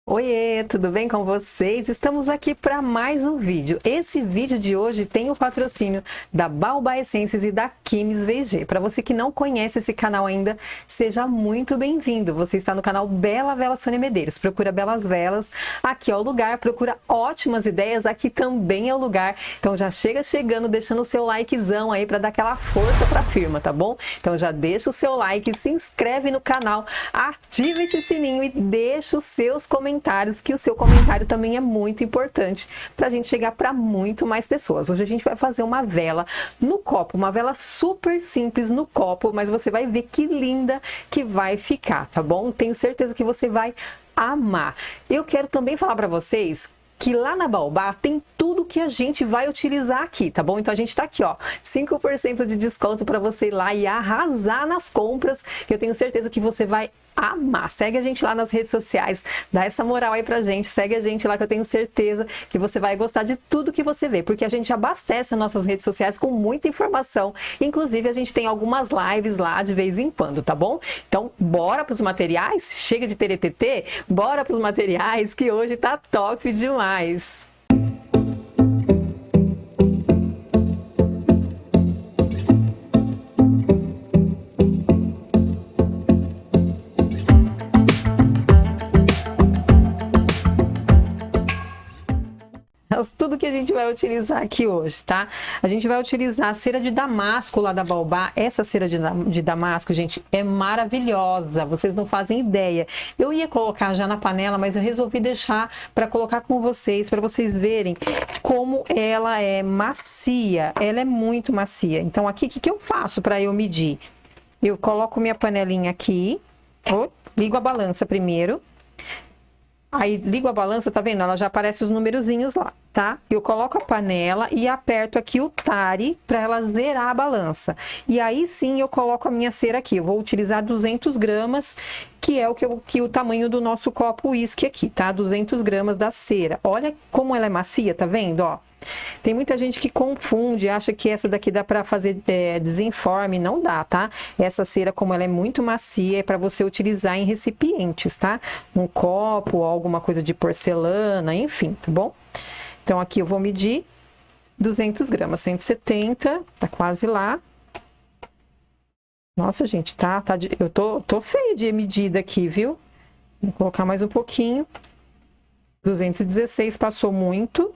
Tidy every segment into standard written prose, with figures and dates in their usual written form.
Oiê, tudo bem com vocês? Estamos aqui para mais um vídeo. Esse vídeo de hoje tem o patrocínio da Baobá Essências e da Química VG. Para você que não conhece esse canal ainda, seja muito bem-vindo. Você está no canal Bela Vela Sônia Medeiros. Procura Belas Velas, aqui é o lugar. Procura ótimas ideias, aqui também é o lugar. Então já chega chegando, deixando o seu likezão aí para dar aquela força para a firma, tá bom? Então já deixa o seu like, se inscreve no canal, ativa esse sininho e deixa os seus comentários, que o seu comentário também é muito importante para a gente chegar para muito mais pessoas. Hoje a gente vai fazer uma vela no copo, uma vela super simples no copo, mas você vai ver que linda que vai ficar, tá bom? Tenho certeza que você vai amar. Eu quero também falar para vocês que lá na Baobá tem tudo que a gente vai utilizar aqui, tá bom? Então a gente tá aqui, ó, 5% de desconto para você ir lá e arrasar nas compras, que eu tenho certeza que você vai amar. Segue a gente lá nas redes sociais, dá essa moral aí pra gente, segue a gente lá que eu tenho certeza que você vai gostar de tudo que você vê, porque a gente abastece as nossas redes sociais com muita informação, inclusive a gente tem algumas lives lá de vez em quando, tá bom? Então bora pros materiais? Chega de TTT, bora pros materiais que hoje tá top demais! Tudo que a gente vai utilizar aqui hoje, tá? A gente vai utilizar a cera de damasco lá da Baobá. Essa cera de damasco, gente, é maravilhosa. Vocês não fazem ideia. Eu ia colocar já na panela, mas eu resolvi deixar para colocar com vocês, para vocês verem como ela é macia. Ela é muito macia. Então, aqui, o que eu faço para eu medir? Eu coloco minha panelinha aqui, ligo a balança primeiro. Aí ligo a balança, tá vendo? Ela já aparece os numerozinhos lá, tá? Eu coloco a panela e aperto aqui o tare para ela zerar a balança. E aí sim eu coloco a minha cera aqui. Eu vou utilizar 200 gramas, que é o tamanho do nosso copo uísque aqui, tá? 200 gramas da cera. Olha como ela é macia, tá vendo? Ó. Tem muita gente que confunde, acha que essa daqui dá para fazer desenforme, não dá, tá? Essa cera, como ela é muito macia, é para você utilizar em recipientes, tá? Um copo, alguma coisa de porcelana, enfim, tá bom? Então, aqui eu vou medir 200 gramas, 170, tá quase lá. Nossa, gente, eu tô feia de medida aqui, viu? Vou colocar mais um pouquinho. 216 passou muito.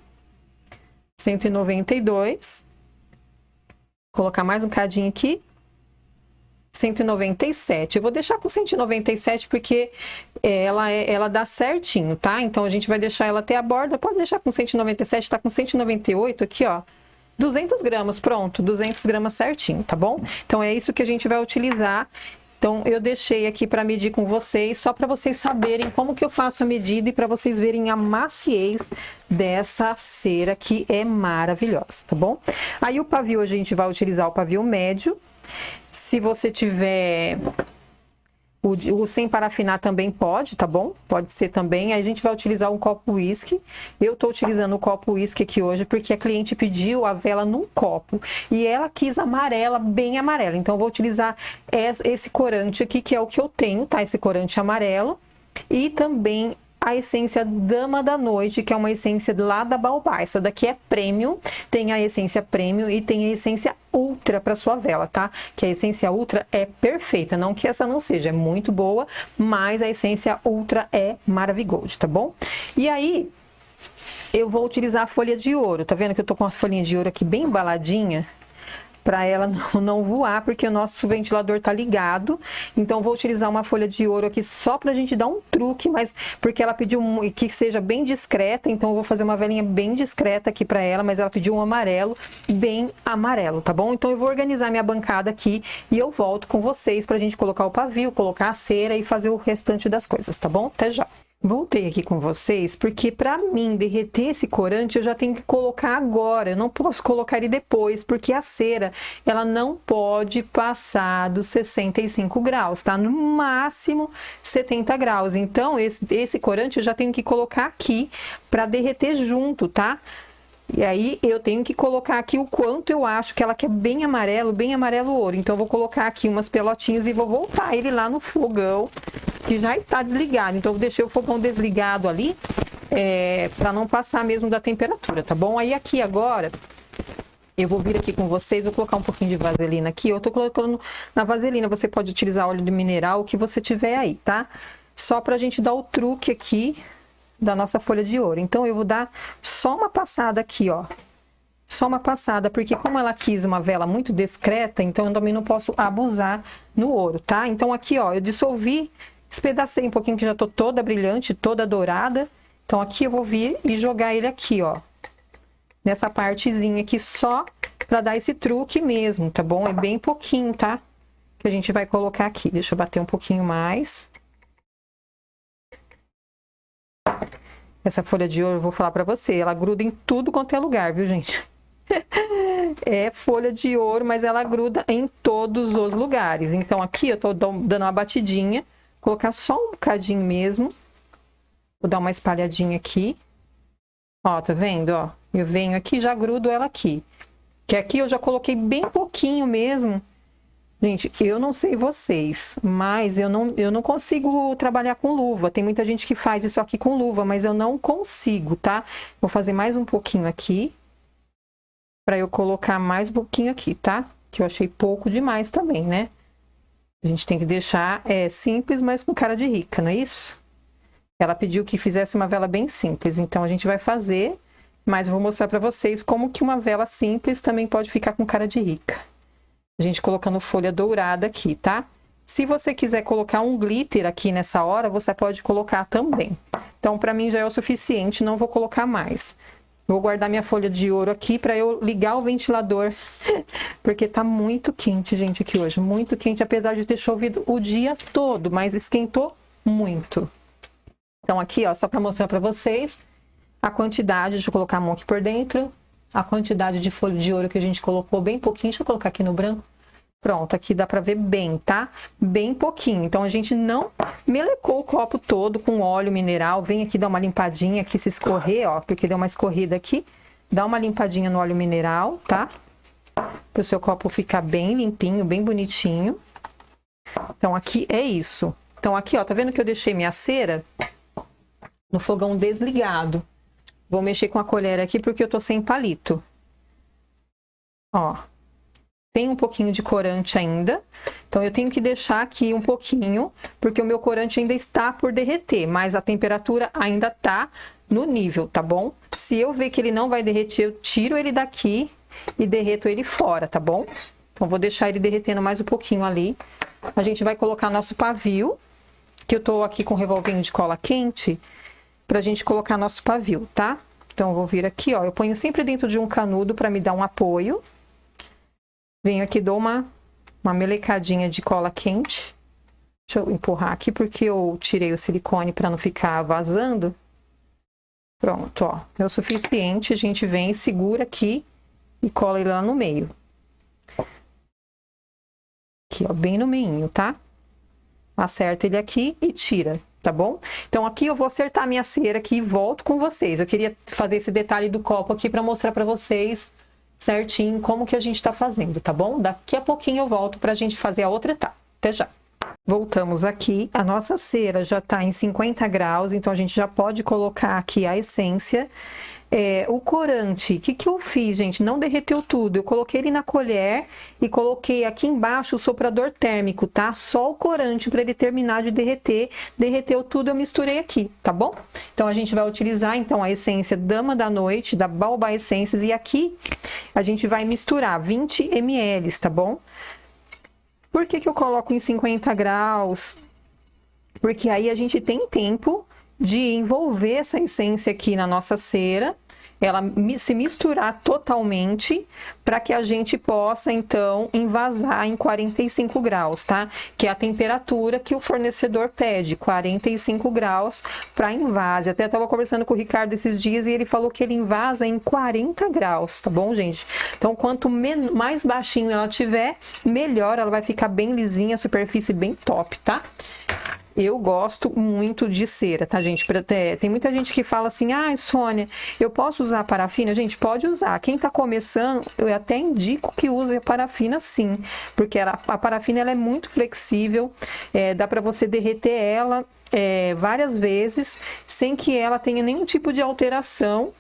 192, colocar mais um cadinho aqui, 197, eu vou deixar com 197 porque ela dá certinho, tá? Então a gente vai deixar ela até a borda, pode deixar com 197, tá com 198 aqui, ó, 200 gramas, pronto, 200 gramas certinho, tá bom? Então é isso que a gente vai utilizar. Então, eu deixei aqui para medir com vocês, só para vocês saberem como que eu faço a medida e para vocês verem a maciez dessa cera que é maravilhosa, tá bom? Aí o pavio, a gente vai utilizar o pavio médio. Se você tiver o sem parafinar também pode, tá bom? Pode ser também. Aí a gente vai utilizar um copo uísque. Eu tô utilizando o copo uísque aqui hoje porque a cliente pediu a vela num copo. E ela quis amarela, bem amarela. Então eu vou utilizar esse corante aqui, que é o que eu tenho, tá? Esse corante amarelo. E também a essência Dama da Noite, que é uma essência lá da Baobá. Essa daqui é premium, tem a essência premium e tem a essência ultra para sua vela, tá? Que a essência ultra é perfeita, não que essa não seja, é muito boa, mas a essência ultra é Maravigold, tá bom? E aí, eu vou utilizar a folha de ouro, tá vendo que eu tô com as folhinhas de ouro aqui bem embaladinha? Para ela não voar, porque o nosso ventilador tá ligado. Então, vou utilizar uma folha de ouro aqui só pra gente dar um truque, mas porque ela pediu que seja bem discreta, então eu vou fazer uma velinha bem discreta aqui pra ela, mas ela pediu um amarelo, bem amarelo, tá bom? Então, eu vou organizar minha bancada aqui e eu volto com vocês pra gente colocar o pavio, colocar a cera e fazer o restante das coisas, tá bom? Até já! Voltei aqui com vocês porque para mim derreter esse corante eu já tenho que colocar agora, eu não posso colocar ele depois, porque a cera ela não pode passar dos 65 graus, tá? No máximo 70 graus, então esse corante eu já tenho que colocar aqui para derreter junto, tá? E aí eu tenho que colocar aqui o quanto eu acho que ela quer bem amarelo ouro. Então eu vou colocar aqui umas pelotinhas e vou voltar ele lá no fogão, que já está desligado. Então eu deixei o fogão desligado ali, para não passar mesmo da temperatura, tá bom? Aí aqui agora, eu vou vir aqui com vocês, vou colocar um pouquinho de vaselina aqui. Eu tô colocando na vaselina, você pode utilizar óleo de mineral, o que você tiver aí, tá? Só pra gente dar o truque aqui da nossa folha de ouro. Então eu vou dar só uma passada aqui, ó. Só uma passada, porque como ela quis uma vela muito discreta, então eu também não posso abusar no ouro, tá? Então aqui, ó, eu dissolvi, despedacei um pouquinho que já tô toda brilhante, toda dourada. Então aqui eu vou vir e jogar ele aqui, ó. Nessa partezinha aqui só pra dar esse truque mesmo, tá bom? É bem pouquinho, tá? Que a gente vai colocar aqui. Deixa eu bater um pouquinho mais. Essa folha de ouro, eu vou falar pra você, ela gruda em tudo quanto é lugar, viu, gente? É folha de ouro, mas ela gruda em todos os lugares. Então aqui eu tô dando uma batidinha, colocar só um bocadinho mesmo. Vou dar uma espalhadinha aqui. Ó, tá vendo, ó? Eu venho aqui e já grudo ela aqui. Que aqui eu já coloquei bem pouquinho mesmo. Gente, eu não sei vocês, mas eu não consigo trabalhar com luva. Tem muita gente que faz isso aqui com luva, mas eu não consigo, tá? Vou fazer mais um pouquinho aqui. Pra eu colocar mais um pouquinho aqui, tá? Que eu achei pouco demais também, né? A gente tem que deixar simples, mas com cara de rica, não é isso? Ela pediu que fizesse uma vela bem simples, então a gente vai fazer, mas eu vou mostrar pra vocês como que uma vela simples também pode ficar com cara de rica. A gente colocando folha dourada aqui, tá? Se você quiser colocar um glitter aqui nessa hora, você pode colocar também. Então, pra mim já é o suficiente, não vou colocar mais. Vou guardar minha folha de ouro aqui pra eu ligar o ventilador, porque tá muito quente, gente, aqui hoje. Muito quente, apesar de ter chovido o dia todo, mas esquentou muito. Então aqui, ó, só para mostrar para vocês a quantidade, deixa eu colocar a mão aqui por dentro, a quantidade de folha de ouro que a gente colocou, bem pouquinho, deixa eu colocar aqui no branco. Pronto, aqui dá para ver bem, tá? Bem pouquinho, então a gente não melecou o copo todo com óleo mineral, vem aqui dar uma limpadinha aqui, se escorrer, ó, porque deu uma escorrida aqui, dá uma limpadinha no óleo mineral, tá? Para o seu copo ficar bem limpinho, bem bonitinho. Então aqui é isso. Então aqui, ó, tá vendo que eu deixei minha cera no fogão desligado. Vou mexer com a colher aqui porque eu tô sem palito. Ó. Tem um pouquinho de corante ainda. Então eu tenho que deixar aqui um pouquinho, porque o meu corante ainda está por derreter, mas a temperatura ainda tá no nível, tá bom? Se eu ver que ele não vai derreter, eu tiro ele daqui e derreto ele fora, tá bom? Então vou deixar ele derretendo mais um pouquinho ali. A gente vai colocar nosso pavio, que eu tô aqui com um revolvinho de cola quente, pra gente colocar nosso pavio, tá? Então, eu vou vir aqui, ó, eu ponho sempre dentro de um canudo pra me dar um apoio. Venho aqui, dou uma melecadinha de cola quente. Deixa eu empurrar aqui, porque eu tirei o silicone pra não ficar vazando. Pronto, ó, é o suficiente. A gente vem, segura aqui e cola ele lá no meio. Aqui, ó, bem no meinho, tá? Acerta ele aqui e tira, tá bom? Então aqui eu vou acertar minha cera aqui e volto com vocês. Eu queria fazer esse detalhe do copo aqui pra mostrar pra vocês certinho como que a gente tá fazendo, tá bom? Daqui a pouquinho eu volto pra gente fazer a outra etapa. Até já! Voltamos aqui, a nossa cera já tá em 50 graus, então a gente já pode colocar aqui a essência. O corante, o que eu fiz, gente? Não derreteu tudo, eu coloquei ele na colher e coloquei aqui embaixo o soprador térmico, tá? Só o corante para ele terminar de derreter. Derreteu tudo, eu misturei aqui, tá bom? Então a gente vai utilizar então a essência Dama da Noite, da Baobá Essências, e aqui a gente vai misturar 20 ml, tá bom? Por que eu coloco em 50 graus? Porque aí a gente tem tempo de envolver essa essência aqui na nossa cera, ela se misturar totalmente, para que a gente possa, então, envasar em 45 graus, tá? Que é a temperatura que o fornecedor pede, 45 graus para invase. Até eu tava conversando com o Ricardo esses dias e ele falou que ele invasa em 40 graus, tá bom, gente? Então, quanto mais baixinho ela tiver, melhor, ela vai ficar bem lisinha, a superfície bem top, tá? Eu gosto muito de cera, tá, gente? Tem muita gente que fala assim, ah, Sônia, eu posso usar parafina? Gente, pode usar. Quem tá começando, eu até indico que use a parafina sim, porque a parafina ela é muito flexível, dá para você derreter ela várias vezes, sem que ela tenha nenhum tipo de alteração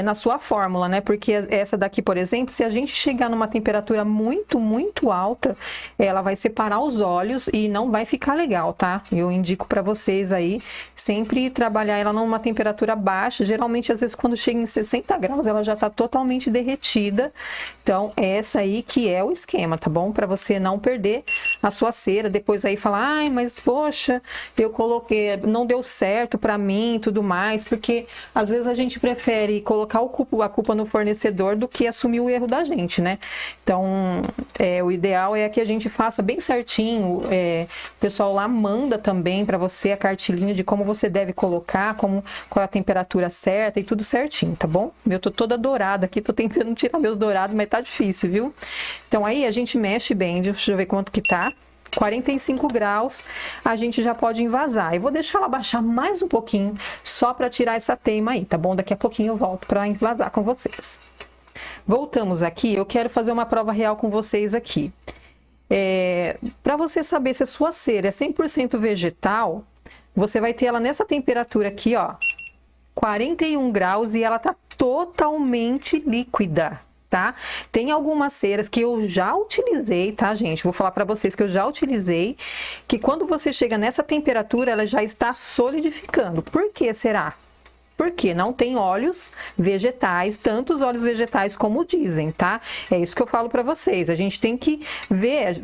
na sua fórmula, né? Porque essa daqui, por exemplo, se a gente chegar numa temperatura muito alta, ela vai separar os óleos e não vai ficar legal, tá? Eu indico para vocês aí sempre trabalhar ela numa temperatura baixa. Geralmente, às vezes, quando chega em 60 graus, ela já tá totalmente derretida. Então, essa aí que é o esquema, tá bom? Para você não perder a sua cera. Depois aí falar, ai, mas poxa, eu coloquei, não deu certo para mim e tudo mais, porque às vezes a gente prefere colocar a culpa no fornecedor do que assumir o erro da gente, né? Então, o ideal é que a gente faça bem certinho. O pessoal lá manda também para você a cartilinha de como você deve colocar, qual é a temperatura certa e tudo certinho, tá bom? Eu tô toda dourada aqui, tô tentando tirar meus dourados, mas tá difícil, viu? Então aí a gente mexe bem, deixa eu ver quanto que tá. 45 graus, a gente já pode envasar. Eu vou deixar ela baixar mais um pouquinho, só para tirar essa teima aí, tá bom? Daqui a pouquinho eu volto para envasar com vocês. Voltamos aqui, eu quero fazer uma prova real com vocês aqui. Para você saber se a sua cera é 100% vegetal, você vai ter ela nessa temperatura aqui, ó, 41 graus, e ela tá totalmente líquida. Tá? Tem algumas ceras que eu já utilizei, tá, gente? Vou falar para vocês que eu já utilizei, que quando você chega nessa temperatura, ela já está solidificando. Por que será? Porque não tem óleos vegetais, tantos óleos vegetais como dizem, tá? É isso que eu falo para vocês. A gente tem que ver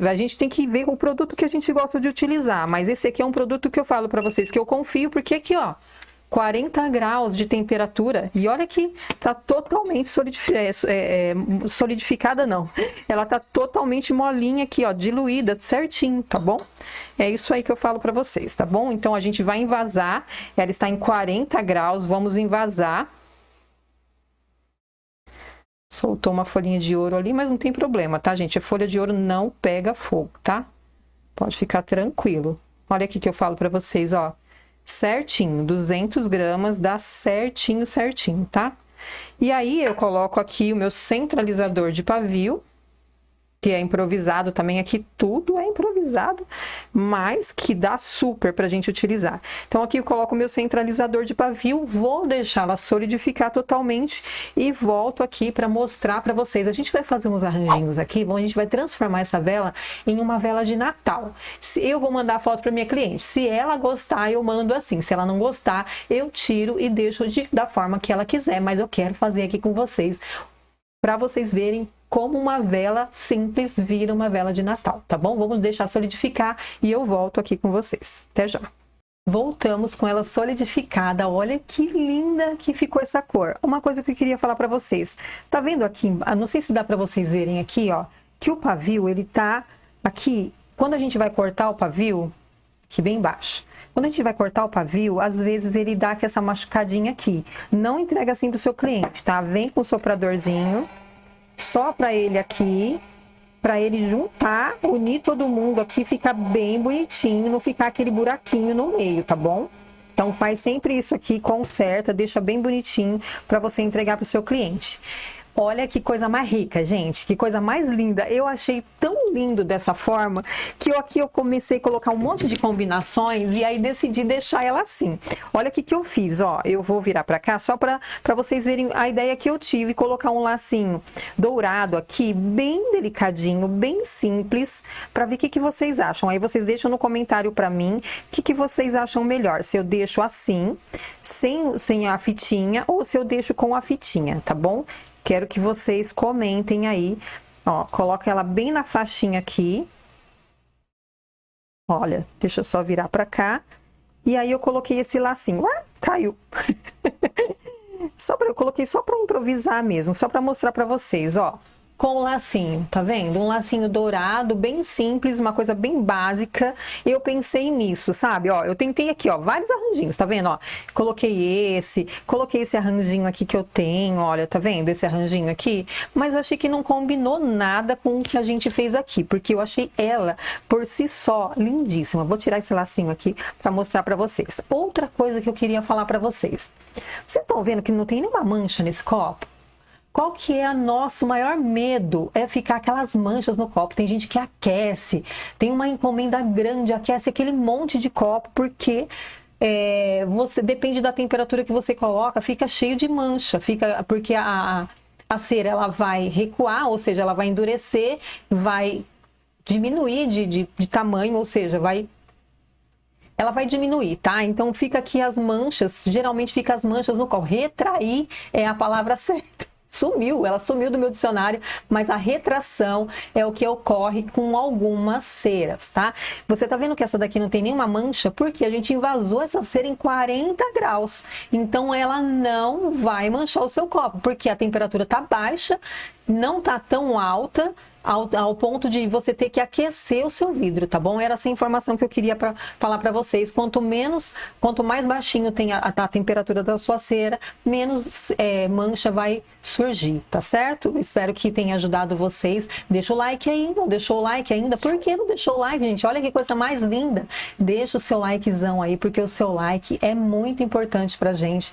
o produto que a gente gosta de utilizar, mas esse aqui é um produto que eu falo para vocês que eu confio, porque aqui, ó, 40 graus de temperatura, e olha que tá totalmente solidificada, não. Ela tá totalmente molinha aqui, ó, diluída, certinho, tá bom? É isso aí que eu falo pra vocês, tá bom? Então a gente vai envasar, ela está em 40 graus, vamos envasar. Soltou uma folhinha de ouro ali, mas não tem problema, tá, gente? A folha de ouro não pega fogo, tá? Pode ficar tranquilo. Olha aqui que eu falo pra vocês, ó. Certinho, 200 gramas, dá certinho, tá? E aí eu coloco aqui o meu centralizador de pavio, que é improvisado também, aqui tudo é improvisado, mas que dá super pra gente utilizar. Então aqui eu coloco o meu centralizador de pavio, vou deixá-la solidificar totalmente e volto aqui para mostrar para vocês. A gente vai fazer uns arranjinhos aqui, a gente vai transformar essa vela em uma vela de Natal. Eu vou mandar a foto para minha cliente, se ela gostar eu mando assim, se ela não gostar eu tiro e deixo da forma que ela quiser, mas eu quero fazer aqui com vocês, para vocês verem como uma vela simples vira uma vela de Natal, tá bom? Vamos deixar solidificar e eu volto aqui com vocês. Até já! Voltamos com ela solidificada. Olha que linda que ficou essa cor. Uma coisa que eu queria falar para vocês. Tá vendo aqui? Não sei se dá para vocês verem aqui, ó, que o pavio, ele tá aqui. Quando a gente vai cortar o pavio, aqui bem embaixo. Quando a gente vai cortar o pavio, às vezes ele dá aqui essa machucadinha aqui. Não entrega assim pro seu cliente, tá? Vem com o sopradorzinho. Só para ele aqui, para ele juntar, unir todo mundo aqui, ficar bem bonitinho, não ficar aquele buraquinho no meio, tá bom? Então faz sempre isso aqui, conserta, deixa bem bonitinho para você entregar para o seu cliente. Olha que coisa mais rica, gente, que coisa mais linda. Eu achei tão lindo dessa forma que eu comecei a colocar um monte de combinações e aí decidi deixar ela assim. Olha o que eu fiz, ó, eu vou virar pra cá só pra vocês verem a ideia que eu tive, colocar um lacinho dourado aqui, bem delicadinho, bem simples, pra ver o que vocês acham. Aí vocês deixam no comentário pra mim o que vocês acham melhor, se eu deixo assim, sem a fitinha, ou se eu deixo com a fitinha, tá bom? Quero que vocês comentem aí, ó, coloca ela bem na faixinha aqui. Olha, deixa eu só virar pra cá. E aí eu coloquei esse lacinho. Caiu. Eu coloquei só pra improvisar mesmo, só pra mostrar pra vocês, ó. com o lacinho, tá vendo? Um lacinho dourado, bem simples, uma coisa bem básica. Eu pensei nisso, sabe? Ó, eu tentei aqui, ó, vários arranjinhos, tá vendo? Ó, coloquei esse arranjinho aqui que eu tenho, olha, tá vendo esse arranjinho aqui? Mas eu achei que não combinou nada com o que a gente fez aqui, porque eu achei ela, por si só, lindíssima. Vou tirar esse lacinho aqui pra mostrar pra vocês. Outra coisa que eu queria falar pra vocês. Vocês estão vendo que não tem nenhuma mancha nesse copo? Qual que é o nosso maior medo? É ficar aquelas manchas no copo. Tem gente que aquece, tem uma encomenda grande, aquece aquele monte de copo, porque você depende da temperatura que você coloca, fica cheio de mancha, porque a cera ela vai recuar, ou seja, ela vai endurecer, vai diminuir de tamanho, ou seja, ela vai diminuir, tá? Então fica aqui as manchas, geralmente fica as manchas no copo. Retrair é a palavra certa. Ela sumiu do meu dicionário, mas a retração é o que ocorre com algumas ceras, tá? Você tá vendo que essa daqui não tem nenhuma mancha? Porque a gente invasou essa cera em 40 graus. Então ela não vai manchar o seu copo, porque a temperatura tá baixa, não tá tão alta, ao ponto de você ter que aquecer o seu vidro, tá bom? Era essa informação que eu queria falar para vocês. Quanto mais baixinho tem a temperatura da sua cera, menos mancha vai surgir, tá certo? Espero que tenha ajudado vocês. Deixa o like aí, não deixou o like ainda? Por que não deixou o like, gente? Olha que coisa mais linda. Deixa o seu likezão aí, porque o seu like é muito importante pra gente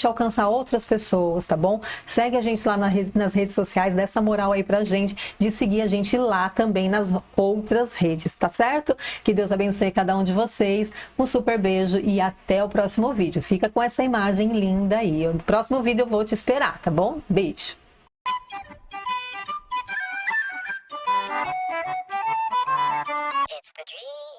alcançar outras pessoas, tá bom? Segue a gente lá nas redes sociais, dá essa moral aí pra gente, de seguir a gente lá também nas outras redes, tá certo? Que Deus abençoe cada um de vocês, um super beijo e até o próximo vídeo. Fica com essa imagem linda aí. No próximo vídeo eu vou te esperar, tá bom? Beijo! It's the dream.